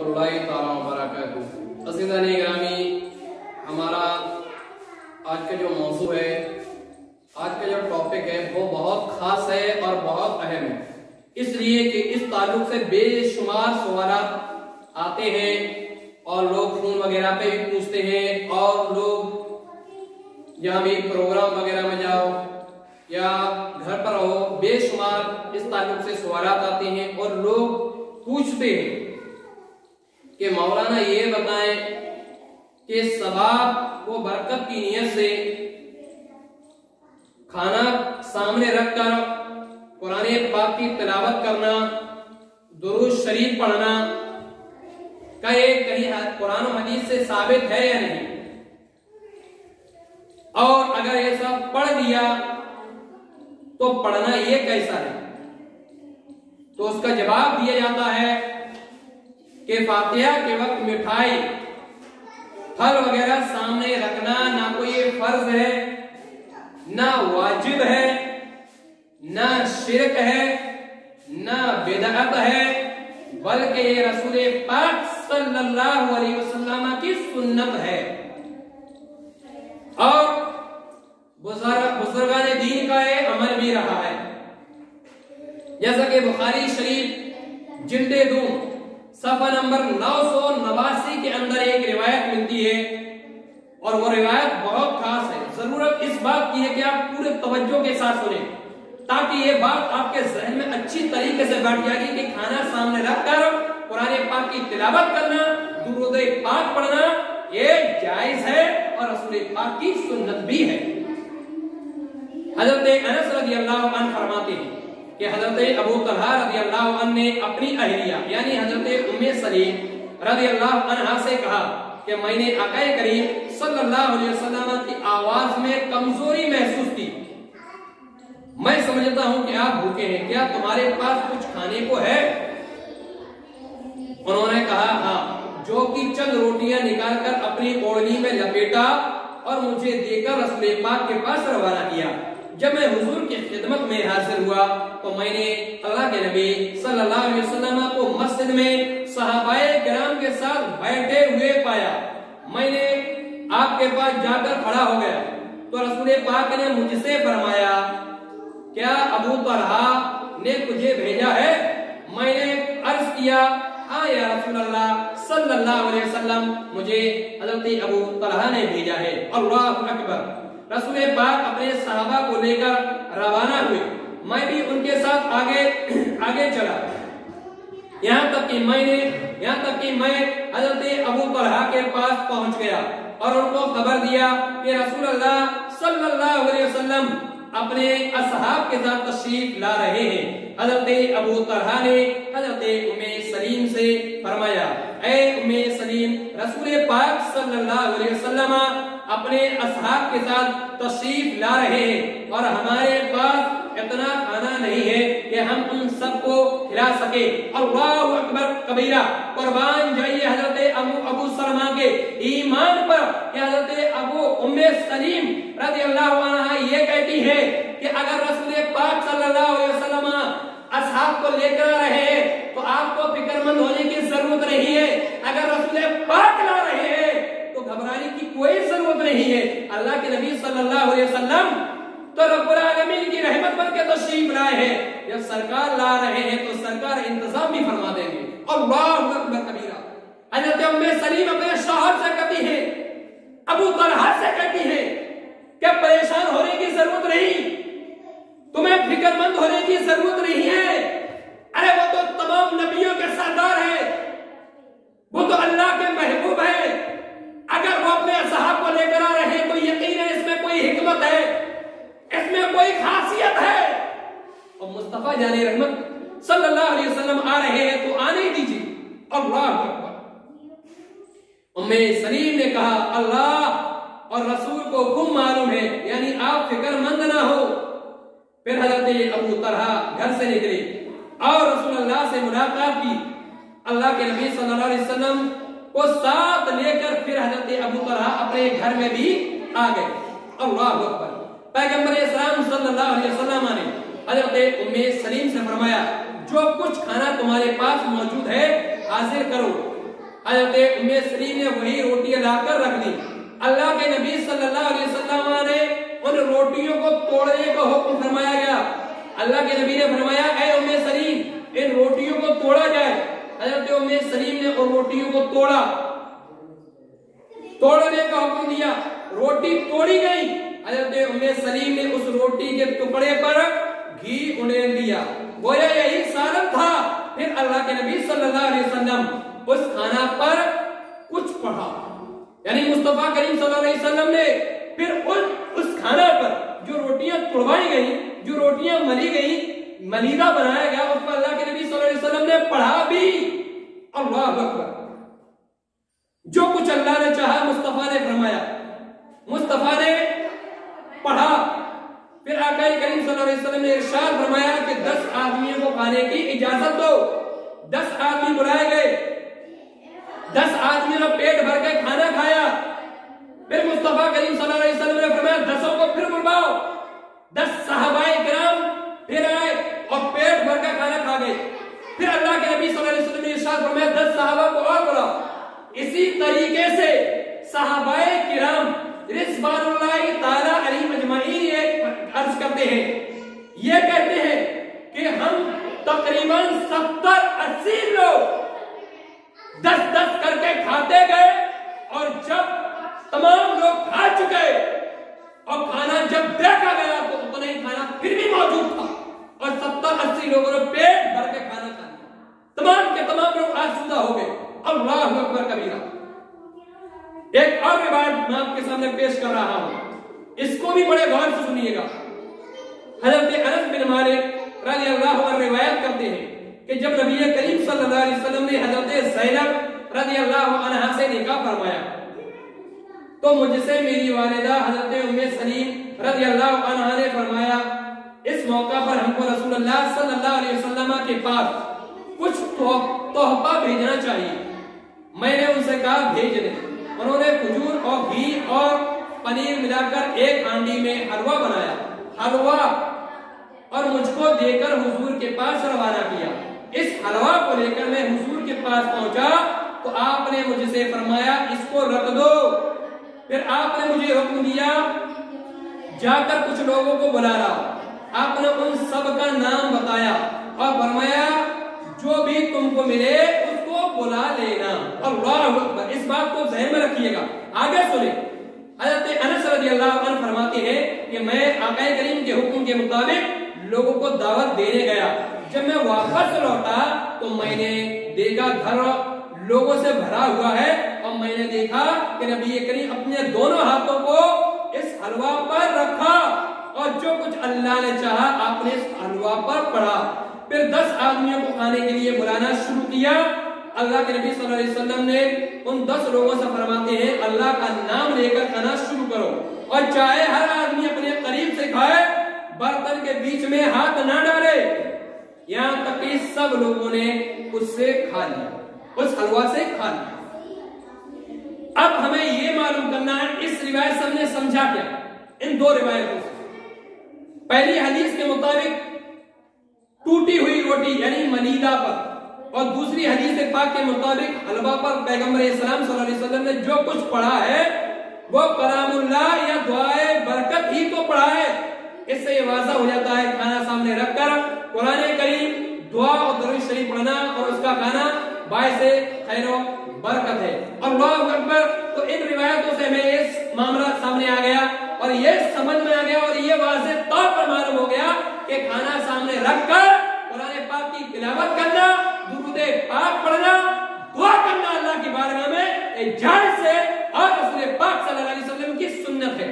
रहमतुल्लाहि ताला व बरकातुहू। अज़ीज़ाने गिरामी, हमारा आज का जो मौजू है, आज का जो टॉपिक है वो बहुत खास है और बहुत अहम है, इसलिए कि इस ताल्लुक से बेशुमार सवालात आते हैं और लोग फोन वगैरह पे भी पूछते हैं, और लोग जहाँ भी प्रोग्राम वगैरह में जाओ या घर पर रहो, बेशुमार इस ताल्लुक से सवालात आते हैं और लोग पूछते हैं कि मौलाना ये बताएं कि सवाब व बरकत की नियत से खाना सामने रखकर कुरान पाक की तिलावत करना, दुरूद शरीफ पढ़ना, क्या ये कहीं कुरान और हदीस से साबित है या नहीं, और अगर ये सब पढ़ दिया तो पढ़ना ये कैसा है? तो उसका जवाब दिया जाता है कि फातिहा के वक्त मिठाई, फल वगैरह सामने रखना ना कोई ये फर्ज है, ना वाजिब है, ना शिरक है, ना बिदअत है, बल्कि ये रसूल पाक सल्लल्लाहु अलैहि वसल्लम की सुन्नत है और बुजुर्गान दीन का ये अमल भी रहा है। जैसा कि बुखारी शरीफ जिल्दे 2 सफ़ा नंबर 989 के अंदर एक रिवायत मिलती है, और वो रिवायत बहुत खास है। जरूरत इस बात की है कि आप पूरे तवज्जो के साथ सुने, ताकि ये बात आपके ज़हन में अच्छी तरीके से बैठ जाएगी कि खाना सामने रखकर कुरान पाक की तिलावत करना, दुरूद पाक पढ़ना ये जायज है और रसूल पाक की सुन्नत भी है। हजरत अनस रज़ियल्लाहु अन्हु फरमाते हैं कि हजरत अबू तलहा रज़ियल्लाहु अन्हु ने अपनी अहलिया यानी हजरत उम्मे सलीम रज़ियल्लाहु अन्हा से कहा कि मैंने आका करीम सल्लल्लाहु अलैहि वसल्लम की आवाज में कमजोरी महसूस की। मैं समझता हूं कि आप भूखे हैं, क्या तुम्हारे पास कुछ खाने को है? उन्होंने कहा हाँ, जो कि चंद रोटियां निकालकर अपनी ओढ़नी में लपेटा और मुझे देकर रसूल पाक के पास रवाना किया। जब मैं हुजूर की खिदमत में हाजिर हुआ तो मैंने अल्लाह के नबी सल्लल्लाहु अलैहि वसल्लम को मस्जिद में सहाबाए किराम के साथ बैठे हुए पाया। मैंने आपके पास जाकर खड़ा हो गया तो रसूल पाक ने मुझसे फरमाया, क्या अबू तलहा ने तुझे भेजा है? मैंने अर्ज किया, हाँ या रसूल अल्लाह सल्लल्लाहु अलैहि वसल्लम, मुझे हज़रत अबू तलहा ने भेजा है। अल्लाहु अकबर। रसूल पाक अपने सहाबा को लेकर रवाना हुए, मैं भी उनके साथ आगे चला, यहाँ तक कि मैं हज़रत अबू तलहा के पास पहुंच गया और उनको खबर दिया कि रसूल अल्लाह सल्लल्लाहु अलैहि वसल्लम अपने असहाब के साथ तशरीफ ला रहे हैं। हज़रत अबू तलहा ने हज़रत उम्मे सलीम से फरमाया, ऐ उम्मे सलीम, रसूल पाक सल्लल्लाहु अलैहि वसल्लम अपने असहाब के साथ तशरीफ ला रहे हैं और हमारे पास इतना खाना नहीं है कि हम उन सबको खिला सके। अल्लाहु अकबर कबीरा। कुर्बान जाइए हजरत अबू सलमा के ईमान पर कि हजरत अबू उम्मे सलीम रज़ियल्लाहु अन्हा ये कहती है कि अगर रसूल पाक सल्लल्लाहु अलैहि वसल्लम असहाब को लेकर आ रहे हैं तो आपको फिक्रमंद होने की जरूरत नहीं है। अगर रसूल पाक ला रहे हैं तो घबराने की कोई जरूरत नहीं है। अल्लाह के नबी सल्लल्लाहु अलैहि वसल्लम तो रब्बुल आलमीन की रहमत बन के तशरीफ लाए हैं। जब सरकार ला रहे हैं तो सरकार इंतजाम भी फरमा देंगे। अल्लाहु अकबर कबीरा। हजरत उम्मे सलीम अपने शौहर से कहती है, अबू तलहा से कहती है, क्या परेशान होने की जरूरत नहीं, तुम्हें फिक्रमंद होने की जरूरत नहीं है। अरे वो तो तमाम नबियों के सरदार है, वो तो अल्लाह के महबूब है। अगर वो अपने असहाब को लेकर आ रहे हैं तो यकीन है इसमें कोई हिकमत है, इसमें कोई खासियत है। और मुस्तफा जाने रहमत सल्लल्लाहु अलैहि वसल्लम आ रहे हैं तो आने दीजिए। अल्लाह अकबर। उम्मे सलीम ने कहा, अल्लाह और रसूल को खूब मालूम है, यानी आप फिक्रमंद ना हो। फिर हजरत अबू तलहा घर से निकले और रसूल अल्लाह से मुलाकात की। अल्लाह के नबी सल्लल्लाहु अलैहि वसल्लम को साथ लेकर फिर हजरत अबू तलहा अपने घर में भी आ गए। अल्लाह अकबर। पैगंबर इस्लाम सल्लल्लाहु अलैहि वसल्लम ने हजरत उम्मे सलीम से फरमाया, जो कुछ खाना तुम्हारे पास मौजूद है हाजिर करो। हजरत उम्मे सलीम ने वही रोटियां लाकर रख दी। अल्लाह के नबी सल्लल्लाहु अलैहि वसल्लम ने उन रोटियों को तोड़ने का हुक्म फरमाया गया। अल्लाह के नबी ने फरमाया, ऐ उम्मे सलीम इन रोटियों को तोड़ा जाए। हजरत उम्मे सलीम ने उन रोटियों को तोड़ा, तोड़ने का हुक्म दिया, रोटी तोड़ी गई। हजरत उम्मे सलीम ने उस रोटी के टुकड़े पर घी उड़ेल दिया, गोया यही सालन था। फिर अल्लाह के नबी सल्लल्लाहु अलैहि वसल्लम उस खाना पर कुछ पढ़ा, यानी मुस्तफा करीम सल्लल्लाहु अलैहि वसल्लम ने फिर उस खाना पर जो रोटियां तोड़वाई गई, जो रोटियां मली गई, मलीदा बनाया गया, उस पर अल्लाह के नबी सल्लल्लाहु अलैहि वसल्लम ने पढ़ा भी। अल्लाह अकबर। जो कुछ अल्लाह ने चाहा मुस्तफा ने फरमाया, मुस्तफा ने पढ़ा। फिर आका करीम सल्लल्लाहु अलैहि वसल्लम ने इरशाद फरमाया कि 10 आदमियों को खाने की इजाजत दो। 10 आदमी बुलाए गए, 10 आदमियों ने पेट भर के खाना खाया। फिर मुस्तफा करीम सल्लल्लाहु अलैहि वसल्लम ने फरमाया 10 को फिर बुलवाओ। 10 सहाबाए किराम फिर आए और पेट भर के खाना खा गए। फिर अल्लाह के नबी सल्लल्लाहु अलैहि वसल्लम ने इरशाद फरमाया 10 सहाबा को और बुलाओ। इसी तरीके से सहाबाए किराम रिज़वानुल्लाहि ताला अलैहिम अजमाइन ये अर्ज करते हैं, ये कहते हैं कि हम तकरीबन 70-80 लोग 10-10 करके खाते गए, और जब तमाम लोग खा चुके और खाना जब देखा गया तो उतना ही खाना फिर भी मौजूद था, और 70-80 लोगों ने पेट भर के खाना खा लिया। तमाम के तमाम लोग आसूदा हो गए। अल्लाह अकबर कबीरा। एक और रिवायत मैं आपके सामने पेश कर रहा हूं, इसको भी बड़े गौर से सुनिएगा। हजरत अनस बिन मालिक रज़ियल्लाहु अन्हु रिवायत करते हैं कि जब नबी करीम सल्लल्लाहु अलैहि वसल्लम ने हजरत ज़ैनब रज़ियल्लाहु अन्हा से निकाह फरमाया, तो मुझसे मेरी वालिदा हजरत उम्मे सलीम रज़ियल्लाहु अन्हा ने फरमाया, इस मौका पर हमको रसूलुल्लाह सल्लल्लाहु अलैहि वसल्लम के पास कुछ तोहफा भेजना चाहिए। मैंने उनसे कहा भेज दे। उन्होंने खजूर और घी और पनीर मिलाकर एक हांडी में हलवा बनाया, हलवा, और मुझको देकर हुजूर के पास रवाना किया। इस हलवा को लेकर मैं हुजूर के पास पहुंचा तो आपने मुझसे फरमाया इसको रख दो। फिर आपने मुझे हुक्म दिया जाकर कुछ लोगों को बुला लाओ। आपने उन सब का नाम बताया और फरमाया जो भी तुमको मिले उसको बुला लेना। अल्लाह अकबर। इस बात को ज़हन में रखिएगा। आगे सुने, हज़रत अनस रज़ियल्लाहु अन्हु फरमाते हैं कि मैं आका करीम के हुक्म के मुताबिक लोगों को दावत देने गया। जब मैं वापस लौटा तो मैंने देखा घर लोगों से भरा हुआ है, और मैंने देखा कि नबी करीम अपने दोनों हाथों को इस हलवा पर रखा, और जो कुछ अल्लाह ने चाहा आपने इस हलवा पर पढ़ा। फिर 10 आदमियों को खाने के लिए बुलाना शुरू किया। अल्लाह के नबी सल्लल्लाहु अलैहि वसल्लम ने उन 10 लोगों से फरमाते हैं अल्लाह का नाम लेकर खाना शुरू करो, और चाहे हर आदमी अपने करीब से खाए, बर्तन के बीच में हाथ ना डाले। यहाँ तक कि सब लोगों ने उससे खा लिया, उस हलवा से खा लिया। अब हमें ये मालूम करना है इस रिवायत से हमने समझा क्या इन 2 रिवायतों से। पहली हदीस के मुताबिक टूटी हुई रोटी यानी मलीदा पर, और दूसरी हदीस पाक के मुताबिक हलवा पर पैगंबर इस्लाम सल्लल्लाहु अलैहि वसल्लम ने जो कुछ पढ़ा है वो कलामुल्लाह या दुआए बरकत ही तो पढ़ा है। इससे ये वाज़ा हो जाता है खाना सामने रखकर कुरान करीम, दुआ और दरूद शरीफ पढ़ना और उसका खाना बाइसे खैर बरकत है। अल्लाहु अकबर। तो इन रिवायतों से हमें ये मामला सामने आ गया और ये समझ में आ गया और ये वाज़ेह तौर पर मालूम हो गया कि खाना सामने रखकर कुरान पाक की तिलावत करना, दुरूद पाक पढ़ना, दुआ करना अल्लाह की बारगाह में जायज़ है और रसूल पाक सल्लल्लाहु अलैहि वसल्लम की सुन्नत है।